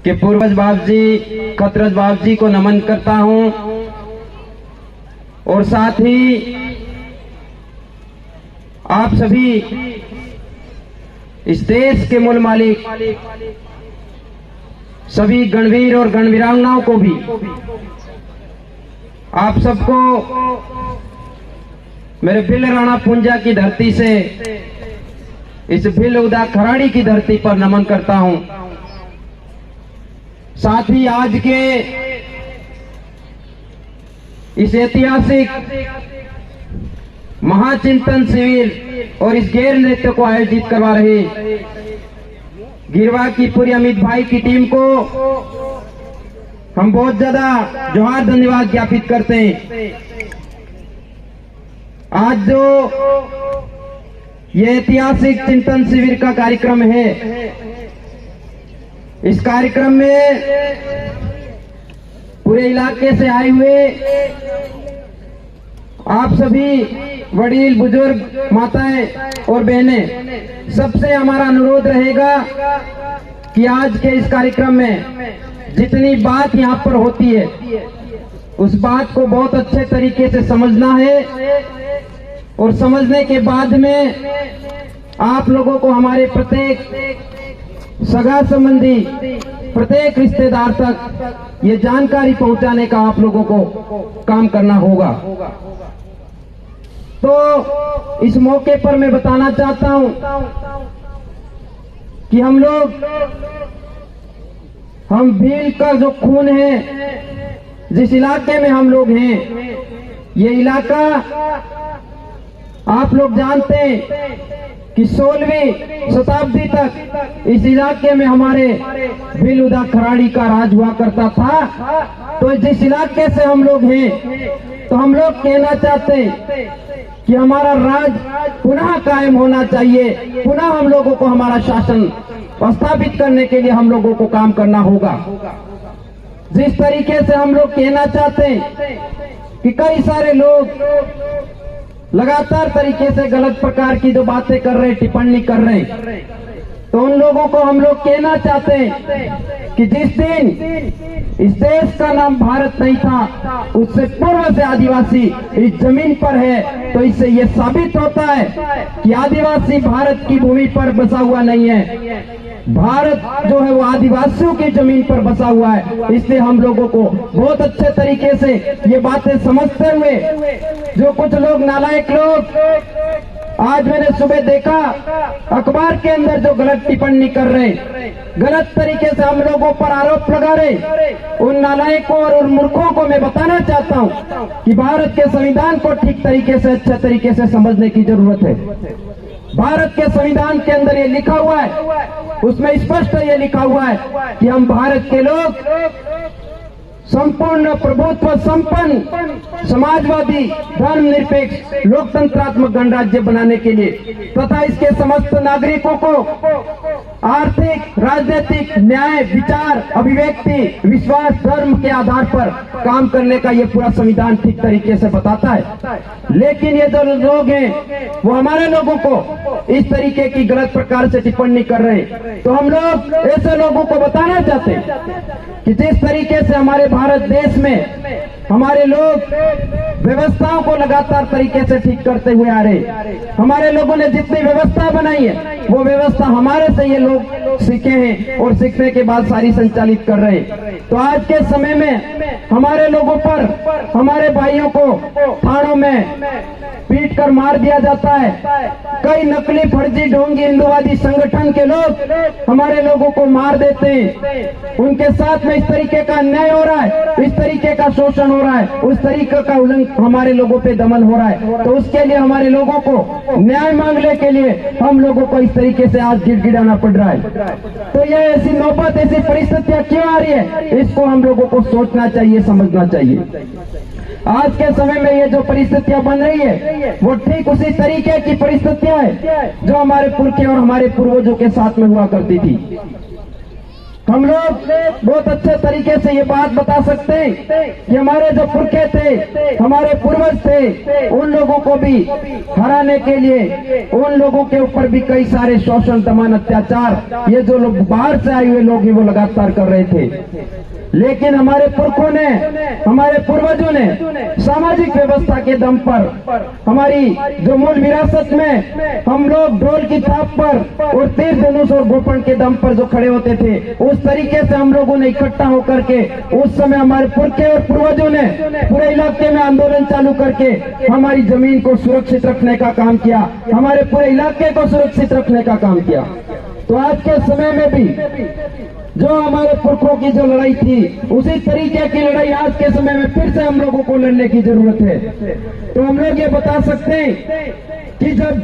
कि पूर्वज बाप जी, खतरज बाप जी को नमन करता हूं और साथ ही आप सभी इस देश के मूल मालिक सभी गणवीर और गणवीरांगनाओं को भी, आप सबको मेरे भिल राणा पुंजा की धरती से, इस भिल उदा खराड़ी की धरती पर नमन करता हूं। साथ ही आज के इस ऐतिहासिक महाचिंतन शिविर और इस गैर नृत्य को आयोजित करवा रहे गिरवा की पूरी अमित भाई की टीम को हम बहुत ज्यादा जोहार धन्यवाद ज्ञापित करते हैं। आज जो ये ऐतिहासिक चिंतन शिविर का कार्यक्रम है, इस कार्यक्रम में पूरे इलाके से आए हुए आप सभी वडील, बुजुर्ग, माताएं और बहनें, सबसे हमारा अनुरोध रहेगा कि आज के इस कार्यक्रम में जितनी बात यहाँ पर होती है उस बात को बहुत अच्छे तरीके से समझना है और समझने के बाद में आप लोगों को हमारे प्रत्येक सगा संबंधी, प्रत्येक रिश्तेदार तक ये जानकारी पहुंचाने का आप लोगों को काम करना होगा। तो इस मौके पर मैं बताना चाहता हूं कि हम भील का जो खून है, जिस इलाके में हम लोग हैं, ये इलाका आप लोग जानते हैं कि 16वीं शताब्दी तक इस इलाके में हमारे भील उदा खराड़ी का राज हुआ करता था। तो जिस इलाके से हम लोग हैं, तो हम लोग कहना चाहते हैं कि हमारा राज पुनः कायम होना चाहिए, पुनः हम लोगों को हमारा शासन स्थापित करने के लिए हम लोगों को काम करना होगा। जिस तरीके से हम लोग कहना चाहते हैं कि कई सारे लोग लगातार तरीके से गलत प्रकार की जो बातें कर रहे, टिप्पणी कर रहे, तो उन लोगों को हम लोग कहना चाहते हैं कि जिस दिन इस देश का नाम भारत नहीं था, उससे पूर्व से आदिवासी इस जमीन पर है, तो इससे ये साबित होता है कि आदिवासी भारत की भूमि पर बसा हुआ नहीं है। भारत जो है वो आदिवासियों की जमीन पर बसा हुआ है। इसलिए हम लोगों को बहुत अच्छे तरीके से ये बातें समझते हुए, जो कुछ लोग नालायक लोग, आज मैंने सुबह देखा अखबार के अंदर जो गलत टिप्पणी कर रहे, गलत तरीके से हम लोगों पर आरोप लगा रहे, उन नालायकों और उन मूर्खों को मैं बताना चाहता हूं कि भारत के संविधान को ठीक तरीके से, अच्छे तरीके से समझने की जरूरत है। भारत के संविधान के अंदर ये लिखा हुआ है, उसमें स्पष्ट ये लिखा हुआ है कि हम भारत के लोग संपूर्ण प्रभुत्व संपन्न समाजवादी धर्मनिरपेक्ष लोकतंत्रात्मक गणराज्य बनाने के लिए तथा इसके समस्त नागरिकों को आर्थिक, राजनीतिक, न्याय, विचार, अभिव्यक्ति, विश्वास, धर्म के आधार पर काम करने का ये पूरा संविधान ठीक तरीके से बताता है। लेकिन ये जो लोग हैं वो हमारे लोगों को इस तरीके की गलत प्रकार से टिप्पणी कर रहे हैं। तो हम लोग ऐसे लोगों को बताना चाहते हैं कि जिस तरीके से हमारे भारत देश में हमारे लोग व्यवस्थाओं को लगातार तरीके से ठीक करते हुए आ रहे, हमारे लोगों ने जितनी व्यवस्था बनाई है वो व्यवस्था हमारे से ये लोग सीखे हैं और सीखने के बाद सारी संचालित कर रहे हैं। तो आज के समय में हमारे लोगों पर, हमारे भाइयों को थानों में पीट कर मार दिया जाता है। कई नकली, फर्जी, ढोंगी हिंदुवादी संगठन के लोग हमारे लोगों को मार देते हैं। उनके साथ में इस तरीके का अन्याय हो रहा है, इस तरीके का शोषण हो रहा है, उस तरीके का उल्लंघन हमारे लोगों पे दमन हो रहा है। तो उसके लिए हमारे लोगों को न्याय मांगने के लिए हम लोगों को इस तरीके से आज गिड़गिड़ाना पड़ रहा है। तो ये ऐसी नौबत, ऐसी परिस्थितियां क्यों आ रही है, इसको हम लोगों को सोचना चाहिए, समझना चाहिए। आज के समय में ये जो परिस्थितियां बन रही है वो ठीक उसी तरीके की परिस्थितियां है जो हमारे पुरखे और हमारे पूर्वजों के साथ में हुआ करती थी। हम लोग बहुत अच्छे तरीके से ये बात बता सकते हैं कि हमारे जो पुरखे थे, हमारे पूर्वज थे, उन लोगों को भी हराने के लिए उन लोगों के ऊपर भी कई सारे शोषण, दमन, अत्याचार ये जो लोग बाहर से आए हुए लोग हैं वो लगातार कर रहे थे। लेकिन हमारे पुरखों ने, हमारे पूर्वजों ने सामाजिक व्यवस्था के दम पर, हमारी जो मूल विरासत में हम लोग ढोल की थाप पर और तीर धनुष और गोपन के दम पर जो खड़े होते थे, उस तरीके से हम लोगों ने इकट्ठा होकर के उस समय हमारे पुरखे और पूर्वजों ने पूरे इलाके में आंदोलन चालू करके हमारी जमीन को सुरक्षित रखने का काम किया, हमारे पूरे इलाके को सुरक्षित रखने का काम किया। तो आज के समय में भी जो हमारे पुरखों की जो लड़ाई थी, उसी तरीके की लड़ाई आज के समय में फिर से हम लोगों को लड़ने की जरूरत है। तो हम लोग ये बता सकते हैं कि जब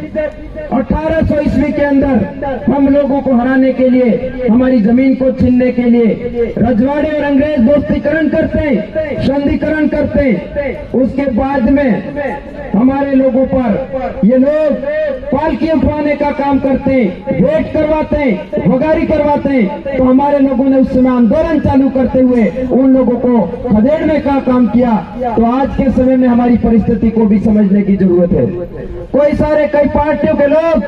1800 ईस्वी के अंदर हम लोगों को हराने के लिए, हमारी जमीन को छीनने के लिए रजवाड़ी और अंग्रेज दोस्तीकरण करते, संधिकरण करते, उसके बाद में हमारे लोगों पर ये लोग पालकी उठवाने का काम करते, वेट करवाते, वगारी करवाते। तो हमारे लोगों ने उस समय आंदोलन चालू करते हुए उन लोगों को खदेड़ने का काम किया। तो आज के समय में हमारी परिस्थिति को भी समझने की जरूरत है। कई पार्टियों के लोग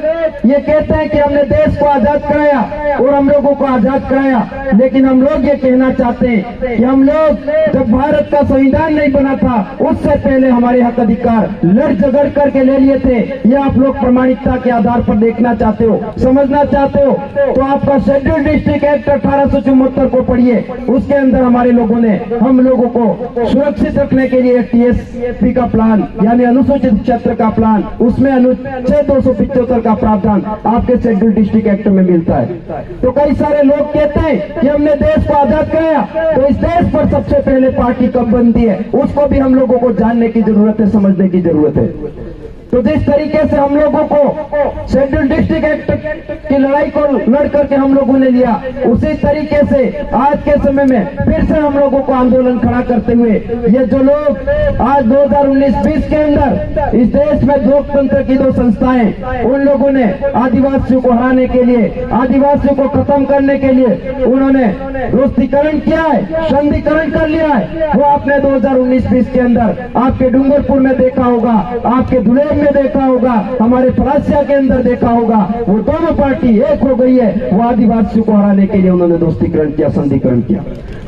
ये कहते हैं कि हमने देश को आजाद कराया और हम लोगों को आजाद कराया, लेकिन हम लोग ये कहना चाहते हैं कि हम लोग जब भारत का संविधान नहीं बना था, उससे पहले हमारे हक अधिकार लड़ झगड़ करके ले लिए थे। ये आप लोग प्रामाणिकता के आधार पर देखना चाहते हो, समझना चाहते हो, तो आपका शेड्यूल डिस्ट्रिक्ट एक्ट 1874 को पढ़िए। उसके अंदर हमारे लोगों ने हम लोगों को सुरक्षित रखने के लिए TSP का प्लान, यानी अनुसूचित क्षेत्र का प्लान, उसमें अनुच्छेद 275 का प्रावधान आपके शेड्यूल डिस्ट्रिक्ट एक्ट में मिलता है। तो कई सारे लोग कहते हैं कि हमने देश को आजाद कराया, तो इस देश पर सबसे पहले पार्टी कब बनती है, उसको भी हम लोगों को जानने की जरूरत है, समझने की जरूरत है। तो जिस तरीके से हम लोगों को शेड्यूल डिस्ट्रिक्ट एक्ट की लड़ाई को लड़ करके हम लोगों ने लिया, उसी तरीके से आज के समय में फिर से हम लोगों को आंदोलन खड़ा करते हुए ये जो लोग आज 2019-20 के अंदर इस देश में लोकतंत्र की दो संस्थाएं, उन लोगों ने आदिवासियों को हराने के लिए, आदिवासियों को खत्म करने के लिए उन्होंने दोस्तीकरण किया है, संधिकरण कर लिया है। वो आपने 2019-20 के अंदर आपके डूंगरपुर में देखा होगा, आपके धुलेर में देखा होगा, हमारे फरासिया के अंदर देखा होगा। वो दोनों पार्टी एक हो गई है, वो आदिवासियों को हराने के लिए उन्होंने दोस्तीकरण किया, संधिकरण किया।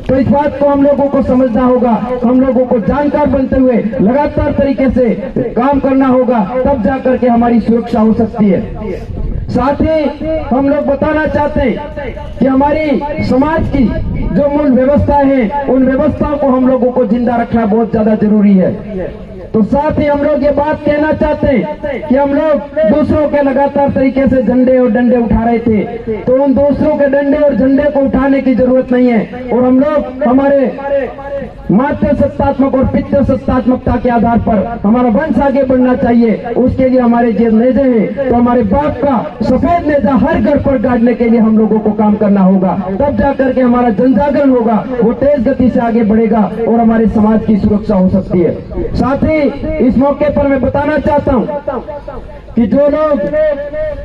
तो इस बात को हम लोगों को समझना होगा, हम लोगों को जानकार बनते हुए लगातार तरीके से काम करना होगा, तब जाकर के हमारी सुरक्षा हो सकती है। साथ ही हम लोग बताना चाहते हैं कि हमारी समाज की जो मूल व्यवस्था है, उन व्यवस्थाओं को हम लोगों को जिंदा रखना बहुत ज्यादा जरूरी है। तो साथ ही हम लोग ये बात कहना चाहते हैं कि हम लोग दूसरों के लगातार तरीके से झंडे और डंडे उठा रहे थे, तो उन दूसरों के डंडे और झंडे को उठाने की जरूरत नहीं है। और हम लोग हमारे मातृ सत्तात्मक और पितृ सत्तात्मकता के आधार पर हमारा वंश आगे बढ़ना चाहिए। उसके लिए हमारे जो नेजे हैं, तो हमारे बाप का सफेद नेजा हर घर पर गाड़ने के लिए हम लोगों को काम करना होगा, तब जाकर के हमारा जनजागरण होगा, वो तेज गति से आगे बढ़ेगा और हमारे समाज की सुरक्षा हो सकती है। साथ ही इस मौके पर मैं बताना चाहता हूं कि जो लोग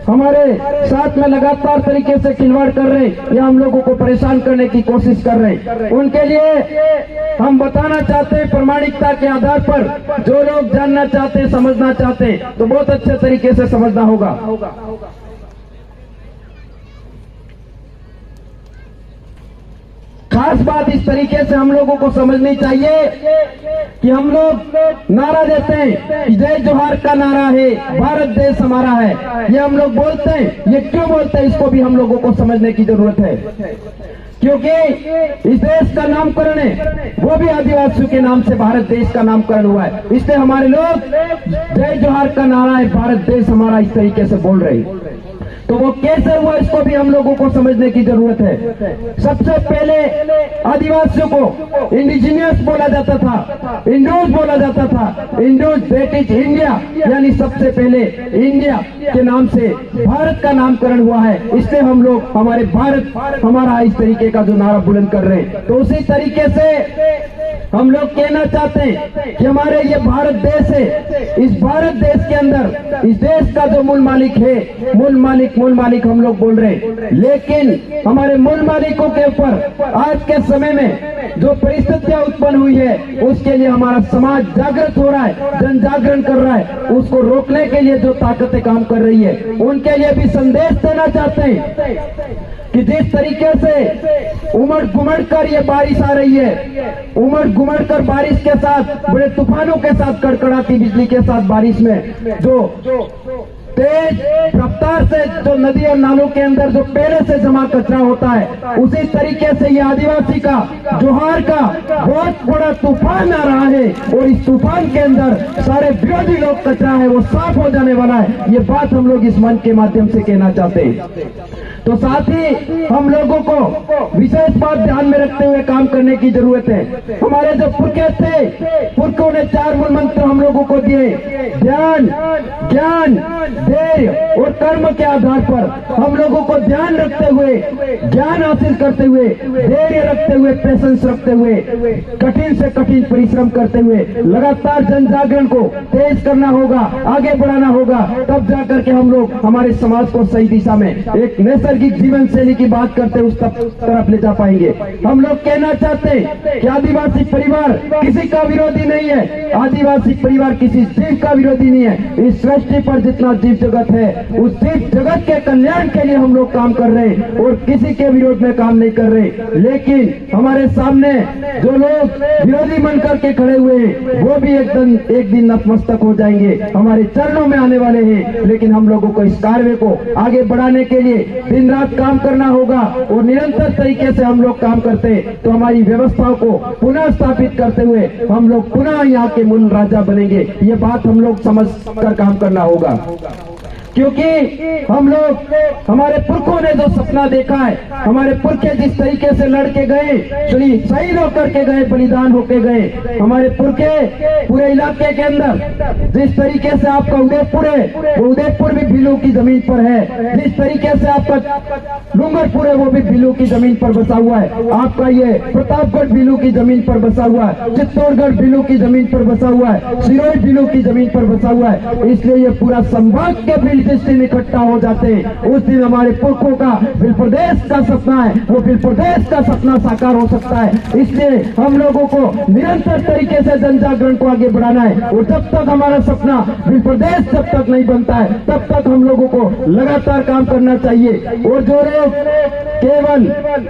हमारे साथ में लगातार तरीके से खिलवाड़ कर रहे हैं या हम लोगों को परेशान करने की कोशिश कर रहे हैं, उनके लिए हम बताना चाहते हैं प्रामाणिकता के आधार पर, जो लोग जानना चाहते हैं, समझना चाहते हैं, तो बहुत अच्छे तरीके से समझना होगा। खास बात इस तरीके से हम लोगों को समझनी चाहिए कि हम लोग नारा देते हैं कि जय जोहार का नारा है, भारत देश हमारा है, ये हम लोग बोलते हैं। ये क्यों बोलते हैं, इसको भी हम लोगों को समझने की जरूरत है, क्योंकि इस देश का नामकरण है वो भी आदिवासियों के नाम से भारत देश का नामकरण हुआ है। इसलिए हमारे लोग जय जोहार का नारा है, भारत देश हमारा, इस तरीके से बोल रहे हैं। तो वो कैसे हुआ, इसको भी हम लोगों को समझने की जरूरत है। सबसे पहले आदिवासियों को इंडिजिनियस बोला जाता था, इंडोज बोला जाता था। इंडोज दैट इज इंडिया, यानी सबसे पहले इंडिया के नाम से भारत का नामकरण हुआ है। इसलिए हम लोग हमारे भारत हमारा इस तरीके का जो नारा बुलंद कर रहे हैं। तो उसी तरीके से हम लोग कहना चाहते हैं कि हमारे ये भारत देश है, इस भारत देश के अंदर इस देश का जो मूल मालिक है, मूल मालिक हम लोग बोल रहे हैं, लेकिन हमारे मूल मालिकों के ऊपर आज के समय में जो परिस्थितियां उत्पन्न हुई है उसके लिए हमारा समाज जागृत हो रहा है, जन जागरण कर रहा है। उसको रोकने के लिए जो ताकतें काम कर रही है उनके लिए भी संदेश देना चाहते हैं कि जिस तरीके से उमड़ घुमड़ कर ये बारिश आ रही है, उमड़ घुमड़ कर बारिश के साथ, बड़े तूफानों के साथ, कड़कड़ाती बिजली के साथ बारिश में जो तेज रफ्तार से जो नदी और नालों के अंदर जो पहले से जमा कचरा होता है, उसी तरीके से ये आदिवासी का, जोहार का बहुत बड़ा तूफान आ रहा है और इस तूफान के अंदर सारे विरोधी लोग कचरा है वो साफ हो जाने वाला है। ये बात हम लोग इस मंच के माध्यम से कहना चाहते हैं। तो साथ ही हम लोगों को विशेष बात ध्यान में रखते हुए काम करने की जरूरत है। हमारे जो पुरखे थे, पुरखों ने 4 मूल मंत्र हम लोगों को दिए, ध्यान, ज्ञान, धैर्य और कर्म के आधार पर हम लोगों को ध्यान रखते हुए, ज्ञान हासिल करते हुए, धैर्य रखते हुए, पेशेंस रखते हुए, कठिन से कठिन परिश्रम करते हुए लगातार जन जागरण को तेज करना होगा, आगे बढ़ाना होगा। तब जाकर के हम लोग हमारे समाज को सही दिशा में एक नैसर्गिक जीवन शैली की बात करते उस तरफ ले जा पाएंगे। हम लोग कहना चाहते हैं कि आदिवासी परिवार किसी का विरोधी नहीं है, आदिवासी परिवार किसी जीव का विरोधी नहीं है। इस सृष्टि पर जितना जीव जगत है उस जीव जगत के कल्याण के लिए हम लोग काम कर रहे हैं और किसी के विरोध में काम नहीं कर रहे। लेकिन हमारे सामने जो लोग विरोधी मन करके खड़े हुए हैं वो भी एक दिन नतमस्तक हो जाएंगे, हमारे चरणों में आने वाले हैं। लेकिन हम लोगों को इस कार्य को आगे बढ़ाने के लिए दिन रात काम करना होगा और निरंतर तरीके से हम लोग काम करते तो हमारी व्यवस्थाओं को पुनः स्थापित करते हुए हम लोग पुनः यहाँ के मूल राजा बनेंगे। ये बात हम लोग समझ कर काम करना होगा, क्योंकि हम लोग, हमारे पुरखों ने जो सपना देखा है, हमारे पुरखे जिस तरीके से लड़के गए, शहीद होकर के गए, बलिदान होके गए, हमारे पुरखे पूरे इलाके के अंदर जिस तरीके से आपका उदयपुर है वो उदयपुर भी बिलू की जमीन पर है, जिस तरीके से आपका डूंगरपुर है वो भी बिलू की जमीन पर बसा हुआ है, आपका ये प्रतापगढ़ बिलू की जमीन पर बसा हुआ है, चित्तौड़गढ़ बिलू की जमीन पर बसा हुआ है, सिरोही बिलू की जमीन पर बसा हुआ है। इसलिए ये पूरा संभाग के बिल जिस दिन इकट्ठा हो जाते हैं उस दिन हमारे पुरखों का बिल प्रदेश का सपना है वो बिल प्रदेश का सपना साकार हो सकता है। इसलिए हम लोगों को निरंतर तरीके से जन जागरण को आगे बढ़ाना है और जब तक हमारा सपना बिल प्रदेश जब तक नहीं बनता है तब तक हम लोगों को लगातार काम करना चाहिए। और जो लोग केवल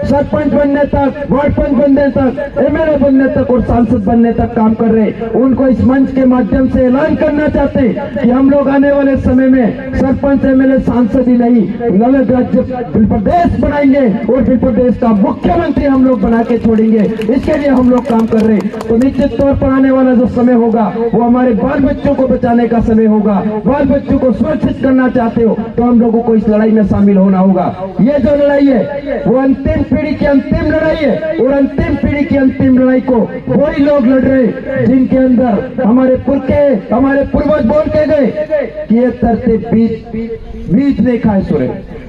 सरपंच बनने तक, वार्ड पंच बनने तक, एमएलए बनने तक और सांसद बनने तक काम कर रहे, उनको इस मंच के माध्यम से ऐलान करना चाहते हैं कि हम लोग आने वाले समय में सरपंच, एमएलए, सांसद ही नहीं, अलग राज्य बिल प्रदेश बनाएंगे और बिल प्रदेश का मुख्यमंत्री हम लोग बना के छोड़ेंगे। इसके लिए हम लोग काम कर रहे हैं। तो निश्चित तौर पर आने वाला जो समय होगा वो हमारे बाल बच्चों को बचाने का समय होगा। बाल बच्चों को सुरक्षित करना चाहते हो तो हम लोगों को इस लड़ाई में शामिल होना होगा। ये जो लड़ाई है वो अंतिम पीढ़ी की अंतिम लड़ाई है और अंतिम पीढ़ी की अंतिम लड़ाई को वही लोग लड़ रहे जिनके अंदर हमारे पुरखे, हमारे पूर्वज बोल के गए कि ये तरते बीज नहीं खाए सुरे,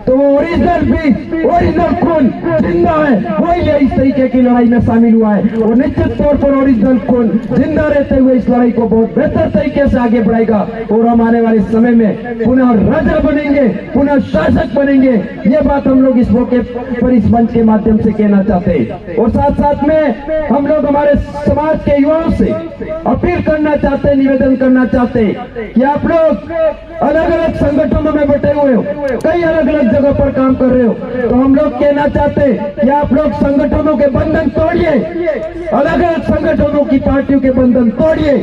तो वो ओरिजिनल बीज, ओरिजिनल खून जिंदा है, वही है इस तरीके की लड़ाई में शामिल हुआ है और निश्चित तौर पर ओरिजिनल खून जिंदा रहते हुए इस लड़ाई को बहुत बेहतर तरीके से आगे बढ़ाएगा और हम आने वाले समय में पुनः राजा बनेंगे, पुनः शासक बनेंगे। ये बात हम लोग इस मौके पर इस मंच के माध्यम से कहना चाहते हैं। और साथ साथ में हम लोग हमारे समाज के युवाओं से अपील करना चाहते हैं, निवेदन करना चाहते हैं कि आप लोग अलग अलग संगठनों में बटे हुए हो, कई अलग अलग जगह पर काम कर रहे हो, तो हम लोग कहना चाहते हैं कि आप लोग संगठनों के बंधन तोड़िए, अलग अलग संगठनों की पार्टियों के बंधन तोड़िए,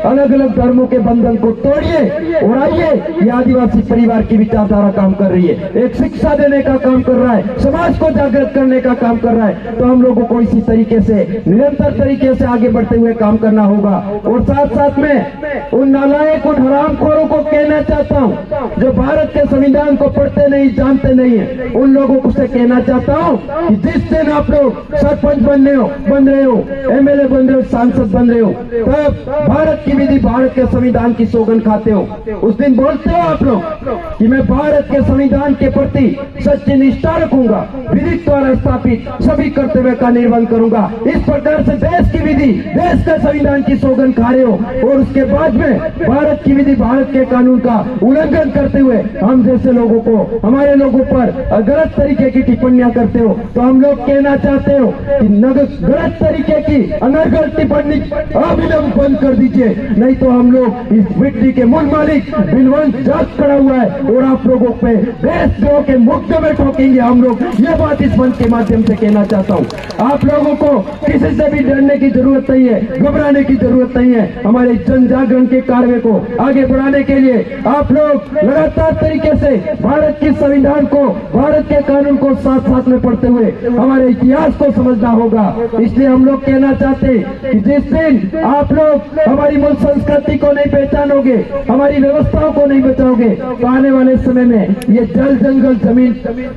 अलग अलग धर्मों के बंधन को तोड़िए और आइए। ये आदिवासी परिवार की विचारधारा काम कर रही है, एक शिक्षा देने का काम कर रहा है, समाज को जागृत करने का काम कर रहा है। तो हम लोगों को इसी तरीके से निरंतर तरीके से आगे बढ़ते हुए काम करना होगा। और साथ साथ में उन नालायक, उन हरामखोरों को कहना चाहता हूँ जो भारत के संविधान को पढ़ते नहीं, जानते जानते नहीं है उन लोगों को से कहना चाहता हूँ कि जिस दिन आप लोग सरपंच बन रहे हो, एमएलए बन रहे हो, सांसद बन रहे हो, तब भारत की विधि, भारत के संविधान की सौगंध खाते हो। उस दिन बोलते हो आप लोग कि मैं भारत के संविधान के प्रति सच्ची निष्ठा रखूंगा, विधि द्वारा स्थापित सभी कर्तव्य का निर्वहन करूंगा। इस प्रकार से देश की विधि, देश के संविधान की सौगंध खा रहे हो और उसके बाद में भारत की विधि, भारत के कानून का उल्लंघन करते हुए हम जैसे लोगों को, हमारे लोगों पर गलत तरीके की टिप्पणियां करते हो। तो हम लोग कहना चाहते हो कि गलत तरीके की अनर्गल टिप्पणी अभिनव बंद कर दीजिए, नहीं तो हम लोग इस मिट्टी के मूल मालिक बिलवंत जाग खड़ा हुआ है और आप लोगों पे देशद्रोह के मुद्दे में ठोकेंगे हम लोग। ये बात इस मंच के माध्यम से कहना चाहता हूँ। आप लोगों को किसी से भी डरने की जरूरत नहीं है, घबराने की जरूरत नहीं है। हमारे जन जागरण के कार्य को आगे बढ़ाने के लिए आप लोग लगातार तरीके से भारत के संविधान को, भारत के कानून को साथ साथ में पढ़ते हुए हमारे इतिहास को समझना होगा। इसलिए हम लोग कहना चाहते कि जिस दिन आप लोग हमारी मूल संस्कृति को नहीं पहचानोगे, हमारी व्यवस्थाओं को नहीं बचाओगे, तो आने वाले समय में ये जल जंगल जमीन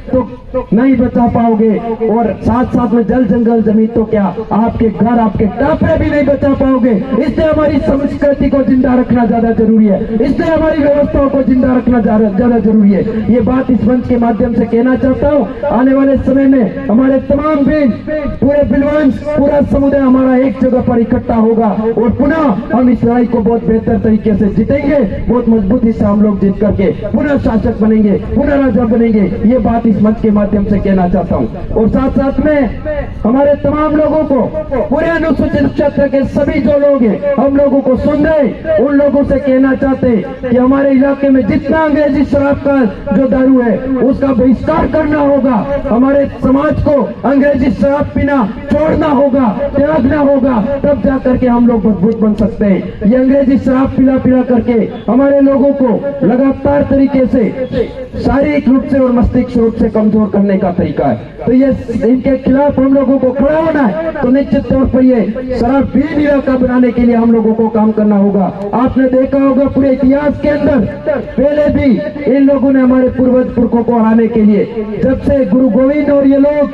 तो नहीं बचा पाओगे और साथ साथ में जल जंगल जमीन तो क्या आपके घर, आपके टापरे भी नहीं बचा पाओगे। इसलिए हमारी संस्कृति को जिंदा रखना ज्यादा जरूरी है, इसलिए हमारी व्यवस्थाओं को जिंदा रखना ज्यादा जरूरी है। ये बात इस मंच के माध्यम से कहना चाहता हूँ। आने वाले समय में हमारे तमाम वीर, पूरे बिलवंश, पूरा समुदाय हमारा एक जगह पर इकट्ठा होगा और पुनः हम इस लड़ाई को बहुत बेहतर तरीके से जीतेंगे। बहुत मजबूती से हम लोग जीत करके पुनः शासक बनेंगे, पुनः राजा बनेंगे। ये बात इस मंच के माध्यम से कहना चाहता हूँ। और साथ साथ में हमारे तमाम लोगों को, पूरे अनुसूचित क्षेत्र के सभी जो लोग हैं, हम लोगों को सुन रहे, उन लोगों से कहना चाहते कि हमारे इलाके में जितना अंग्रेजी शराब का जो दारू है उसका बहिष्कार करना होगा। हमारे समाज को अंग्रेजी शराब पीना छोड़ना होगा, त्यागना होगा, तब जाकर के हम लोग मजबूत बन सकते हैं। ये अंग्रेजी शराब पिला करके हमारे लोगों को लगातार तरीके से शारीरिक रूप से और मस्तिष्क रूप से कमजोर करने का तरीका है। तो ये इनके खिलाफ हम लोगों को खड़ा होना है। तो निश्चित तौर पर ये शराब भी निराका बनाने के लिए हम लोगों को काम करना होगा। आपने देखा होगा पूरे इतिहास के अंदर पहले भी इन लोगों ने हमारे पूर्वज पुरखों को हराने के लिए, जब से गुरु गोविंद और ये लोग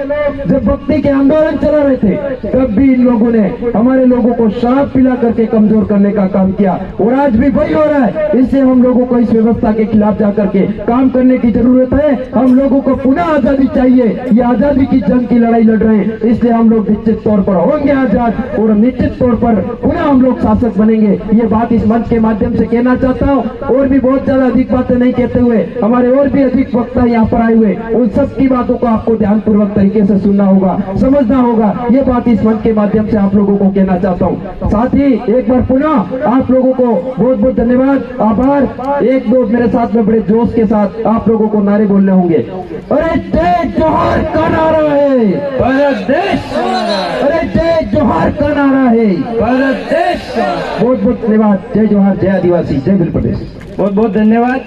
जब भक्ति के आंदोलन चला रहे थे, तब भी इन लोगों ने हमारे लोगों को शराब पिला करके कमजोर करने का काम किया और आज भी वही हो रहा है। इससे हम लोगों को इस व्यवस्था के खिलाफ जाकर के काम करने की जरूरत है। हम लोगों को पुनः आजादी चाहिए। ये आजादी की जंग की लड़ाई लड़ रहे हैं, इसलिए हम लोग निश्चित तौर पर होंगे आजाद और निश्चित तौर पर पुनः हम लोग शासक बनेंगे। ये बात इस मंच के माध्यम से कहना चाहता हूँ। और भी बहुत ज्यादा अधिक बातें नहीं कहते हुए हमारे और भी अधिक वक्ता यहाँ पर आए हुए, उन सब की बातों को आपको ध्यानपूर्वक तरीके से सुनना होगा, समझना होगा। ये बात इस मंच के माध्यम से आप लोगों को कहना चाहता हूँ। साथ ही एक बार पुनः आप लोगों को बहुत बहुत धन्यवाद, आभार। एक दो मेरे साथ में बड़े जोश के साथ आप लोगों को नारे बोलने होंगे। अरे जय जोहार का नारा है भारत देश, अरे जय जोहार का नारा है भारत देश। बहुत बहुत धन्यवाद। जय जोहार, जय आदिवासी, जय बिल प्रदेश। बहुत बहुत धन्यवाद।